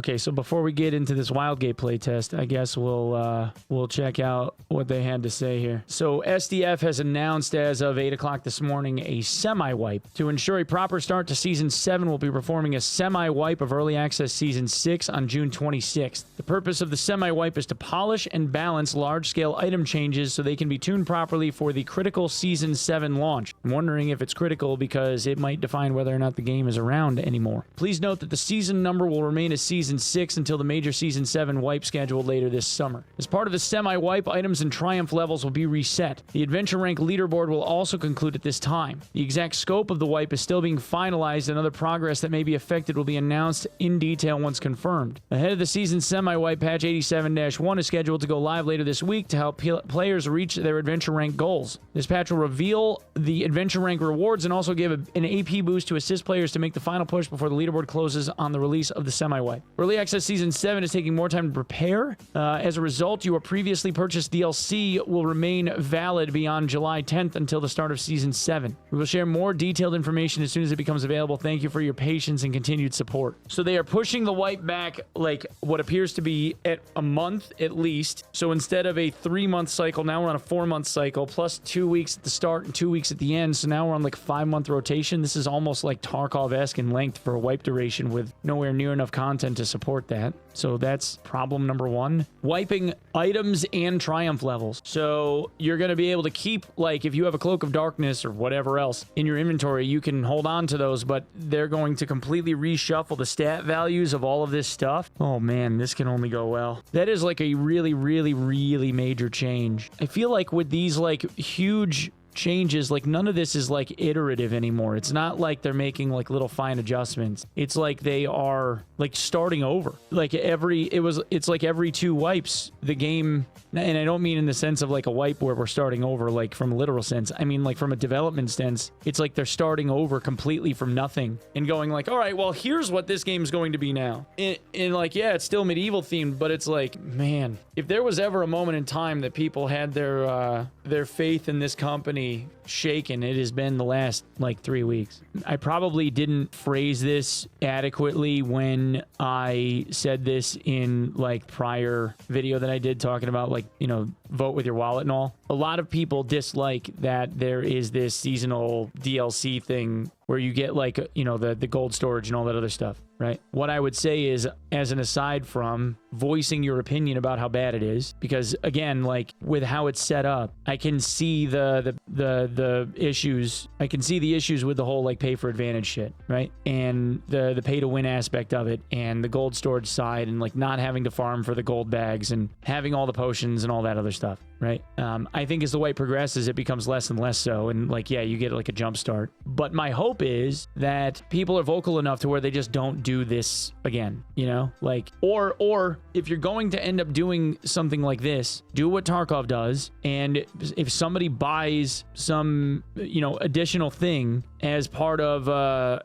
Okay, so before we get into this Wildgate playtest, I guess we'll check out what they had to say here. So SDF has announced as of 8 o'clock this morning a semi-wipe. To ensure a proper start to Season 7, we'll be performing a semi-wipe of Early Access Season 6 on June 26th. The purpose of the semi-wipe is to polish and balance large-scale item changes so they can be tuned properly for the critical Season 7 launch. I'm wondering if it's critical because it might define whether or not the game is around anymore. Please note that the season number will remain as Season 6 until the major Season 7 wipe scheduled later this summer. As part of the semi-wipe, items and triumph levels will be reset. The adventure rank leaderboard will also conclude at this time. The exact scope of the wipe is still being finalized, and other progress that may be affected will be announced in detail once confirmed. Ahead of the season semi-wipe, patch 87-1 is scheduled to go live later this week to help players reach their adventure rank goals. This patch will reveal the adventure rank rewards and also give an AP boost to assist players to make the final push before the leaderboard closes on the release of the semi-wipe. Early Access Season 7 is taking more time to prepare. As a result, your previously purchased DLC will remain valid beyond July 10th until the start of Season 7. We will share more detailed information as soon as it becomes available. Thank you for your patience and continued support. So they are pushing the wipe back like what appears to be at a month at least. So instead of a 3-month cycle, now we're on a 4-month cycle, plus 2 weeks at the start and 2 weeks at the end. So now we're on like a 5-month rotation. This is almost like Tarkov-esque in length for a wipe duration with nowhere near enough content to support that. So that's problem number 1. Wiping items and triumph levels. So you're going to be able to keep, like, if you have a Cloak of Darkness or whatever else in your inventory, you can hold on to those, but they're going to completely reshuffle the stat values of all of this stuff. Oh man, this can only go well. That is like a really, really, really major change. I feel like with these like huge changes, like none of this is like iterative anymore. It's not like they're making like little fine adjustments. It's like they are like starting over. Like it's like every 2 wipes the game, and I don't mean in the sense of like a wipe where we're starting over like from a literal sense. I mean like from a development sense, it's like they're starting over completely from nothing and going like, all right, well here's what this game's going to be now. And like, yeah, it's still medieval themed, but it's like, man, if there was ever a moment in time that people had their faith in this company shaken, it has been the last like 3 weeks. I probably didn't phrase this adequately when I said this in like prior video that I did talking about like, you know, vote with your wallet and all. A lot of people dislike that there is this seasonal DLC thing where you get like, you know, the gold storage and all that other stuff, right? What I would say is, as an aside from voicing your opinion about how bad it is, because again, like with how it's set up, I can see the issues. I can see the issues with the whole like pay for advantage shit, right? And the pay to win aspect of it, and the gold storage side, and like not having to farm for the gold bags and having all the potions and all that other stuff, right? I think as the way progresses, it becomes less and less so, and like, yeah, you get like a jump start. But my hope is that people are vocal enough to where they just don't do this again, you know? Like, or if you're going to end up doing something like this, do what Tarkov does, and if somebody buys some, you know, additional thing as part of a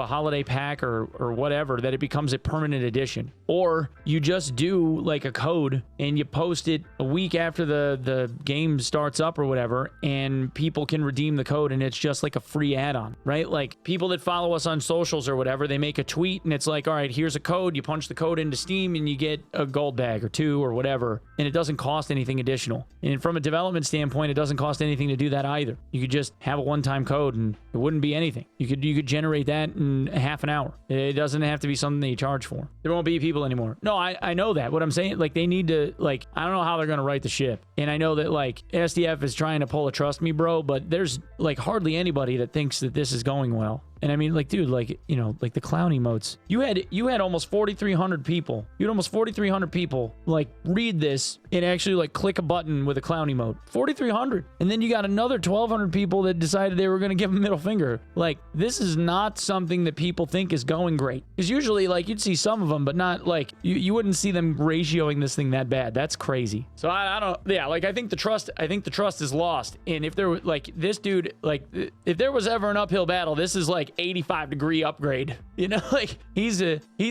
holiday pack or whatever, that it becomes a permanent edition. Or you just do like a code and you post it a week after the game starts up or whatever, and people can redeem the code, and it's just like a free add-on, right? Like people that follow us on socials or whatever, they make a tweet and it's like, all right, here's a code, you punch the code into Steam and you get a gold bag or 2 or whatever, and it doesn't cost anything additional. And from a development standpoint, it doesn't cost anything to do that either. You could just have a one-time code and it wouldn't be anything. You could generate that in half an hour. It doesn't have to be something that you charge for. There won't be people anymore. No, I know that. What I'm saying, like, they need to, like, I don't know how they're going to right the ship. And I know that, like, SDF is trying to pull a trust me, bro, but there's, like, hardly anybody that thinks that this is going well. And I mean, like, dude, like, you know, like the clown emotes. You had almost 4,300 people. You had almost 4,300 people, like, read this and actually, like, click a button with a clown emote. 4,300. And then you got another 1,200 people that decided they were going to give a middle finger. Like, this is not something that people think is going great. Because usually, like, you'd see some of them, but not, like, you wouldn't see them ratioing this thing that bad. That's crazy. So I don't, yeah, like, I think the trust is lost. And if there were, like, this dude, like, if there was ever an uphill battle, this is, like, like 85-degree upgrade. You know, like he's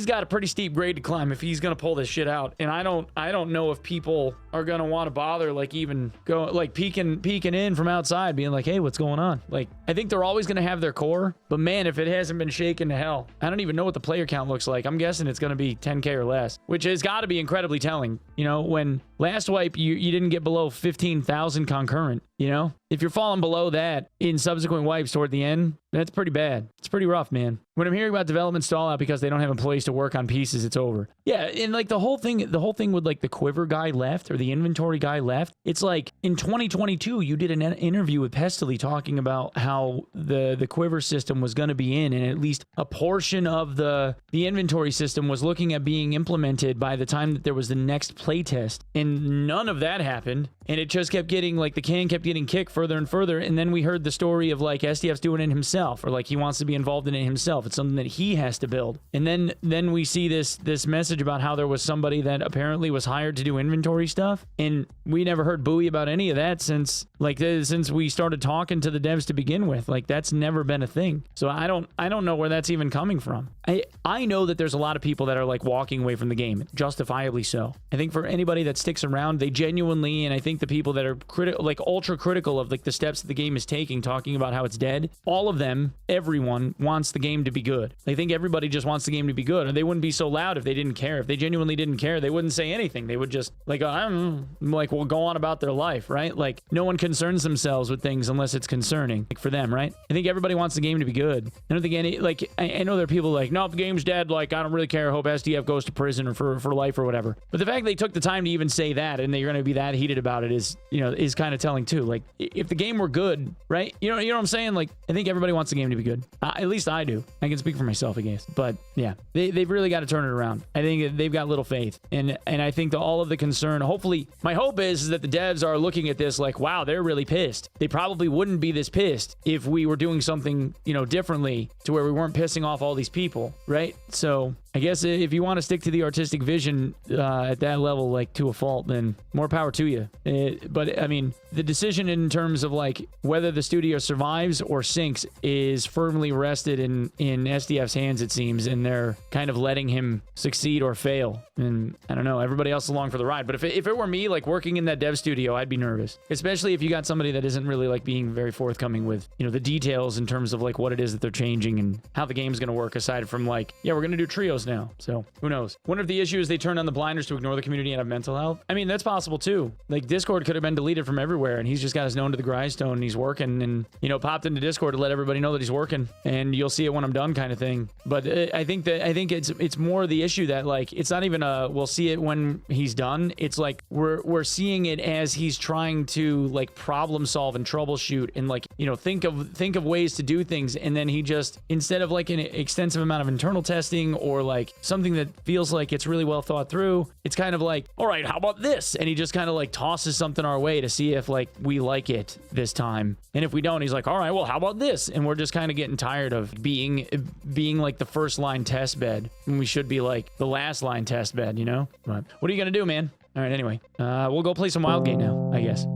got a pretty steep grade to climb if he's gonna pull this shit out. And I don't know if people are gonna want to bother like even go like peeking in from outside, being like, hey, what's going on? Like, I think they're always gonna have their core, but man, if it hasn't been shaken to hell, I don't even know what the player count looks like. I'm guessing it's gonna be 10K or less, which has got to be incredibly telling. You know, when last wipe you didn't get below 15,000 concurrent. You know, if you're falling below that in subsequent wipes toward the end, that's pretty bad. It's pretty rough, man. When I'm hearing about development stall out because they don't have employees to work on pieces, it's over. Yeah, and like the whole thing with like the quiver guy left or the inventory guy left, it's like in 2022, you did an interview with Pestily talking about how the quiver system was going to be in, and at least a portion of the inventory system was looking at being implemented by the time that there was the next playtest. And none of that happened. And it just kept getting, like, the can kept getting kicked further and further. And then we heard the story of, like, SDF's doing it himself, or, like, he wants to be involved in it himself. It's something that he has to build. And then we see this message about how there was somebody that apparently was hired to do inventory stuff. And we never heard booey about any of that since we started talking to the devs to begin with. Like, that's never been a thing. So I don't know where that's even coming from. I know that there's a lot of people that are, like, walking away from the game, justifiably so. I think for anybody that sticks around, they genuinely, and I think the people that are ultra critical of like the steps that the game is taking, talking about how it's dead, all of them, everyone wants the game to be good. I think everybody just wants the game to be good, and they wouldn't be so loud if they didn't care. If they genuinely didn't care, they wouldn't say anything. They would just like, well, go on about their life, right? Like, no one concerns themselves with things unless it's concerning, like, for them, right? I think everybody wants the game to be good. I don't think any, like, I know there are people like, no, if the game's dead, like, I don't really care. I hope SDF goes to prison or for life or whatever. But the fact they took the time to even say that, and they're going to be that heated about it is kind of telling too. Like, if the game were good, right? You know what I'm saying? Like, I think everybody wants the game to be good. At least I do. I can speak for myself, I guess. But yeah, they've really got to turn it around. I think they've got little faith, and I think that all of the concern, hopefully, my hope is that the devs are looking at this like, wow, they're really pissed. They probably wouldn't be this pissed if we were doing something, differently to where we weren't pissing off all these people, right? So I guess if you want to stick to the artistic vision at that level, like, to a fault, then more power to you. But I mean, the decision in terms of like whether the studio survives or sinks is firmly rested in SDF's hands, it seems, and they're kind of letting him succeed or fail. And I don't know, everybody else along for the ride. But if it were me, like, working in that dev studio, I'd be nervous, especially if you got somebody that isn't really like being very forthcoming with the details in terms of like what it is that they're changing and how the game's going to work, aside from like, yeah, we're going to do trios now. So who knows? Wonder if the issue is they turn on the blinders to ignore the community and have mental health. I mean, that's possible too. Like, Discord could have been deleted from everywhere, and he's just got his known to the grindstone, and he's working, and popped into Discord to let everybody know that he's working, and you'll see it when I'm done kind of thing. But I think it's more the issue that, like, it's not even a we'll see it when he's done. It's like we're seeing it as he's trying to like problem solve and troubleshoot and like think of ways to do things, and then he just, instead of like an extensive amount of internal testing or like something that feels like it's really well thought through, it's kind of like, all right, how about this? And he just kind of like tosses something our way to see if like we like it this time. And if we don't, he's like, all right, well, how about this? And we're just kind of getting tired of being like the first line test bed when we should be like the last line test bed, But what are you gonna do, man? All right, anyway, we'll go play some Wildgate now, I guess.